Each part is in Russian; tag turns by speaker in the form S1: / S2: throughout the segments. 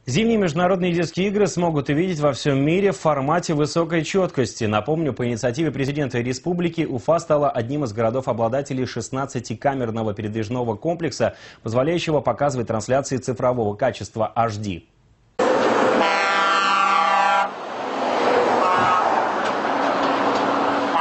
S1: Зимние международные детские игры смогут увидеть во всем мире в формате высокой четкости. Напомню, по инициативе президента республики Уфа стала одним из городов-обладателей 16-камерного передвижного комплекса, позволяющего показывать трансляции цифрового качества HD.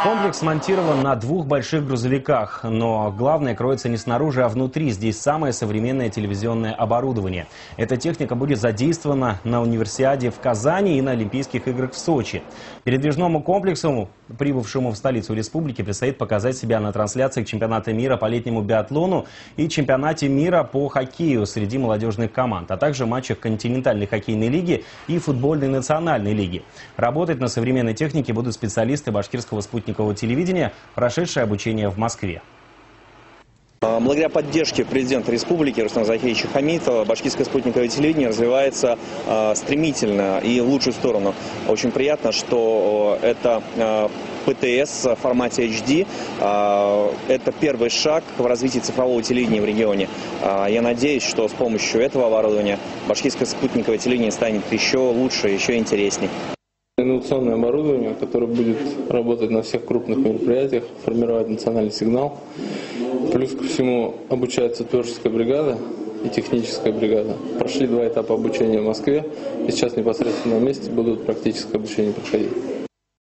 S1: Комплекс смонтирован на 2 больших грузовиках, но главное кроется не снаружи, а внутри. Здесь самое современное телевизионное оборудование. Эта техника будет задействована на Универсиаде в Казани и на Олимпийских играх в Сочи. Передвижному комплексу, прибывшему в столицу республики, предстоит показать себя на трансляциях чемпионата мира по летнему биатлону и чемпионате мира по хоккею среди молодежных команд, а также матчах континентальной хоккейной лиги и футбольной национальной лиги. Работать на современной технике будут специалисты башкирского спутникового телевидения, прошедшие обучение в Москве.
S2: Благодаря поддержке президента республики Рустама Захировича Хамитова башкирское спутниковое телевидение развивается стремительно и в лучшую сторону. Очень приятно, что это ПТС в формате HD. Это первый шаг в развитии цифрового телевидения в регионе. Я надеюсь, что с помощью этого оборудования башкирское спутниковое телевидение станет еще лучше, еще интереснее.
S3: Инновационное оборудование, которое будет работать на всех крупных мероприятиях, формировать национальный сигнал. Плюс ко всему обучается творческая бригада и техническая бригада. Прошли 2 этапа обучения в Москве и сейчас непосредственно на месте будут практическое обучение проходить.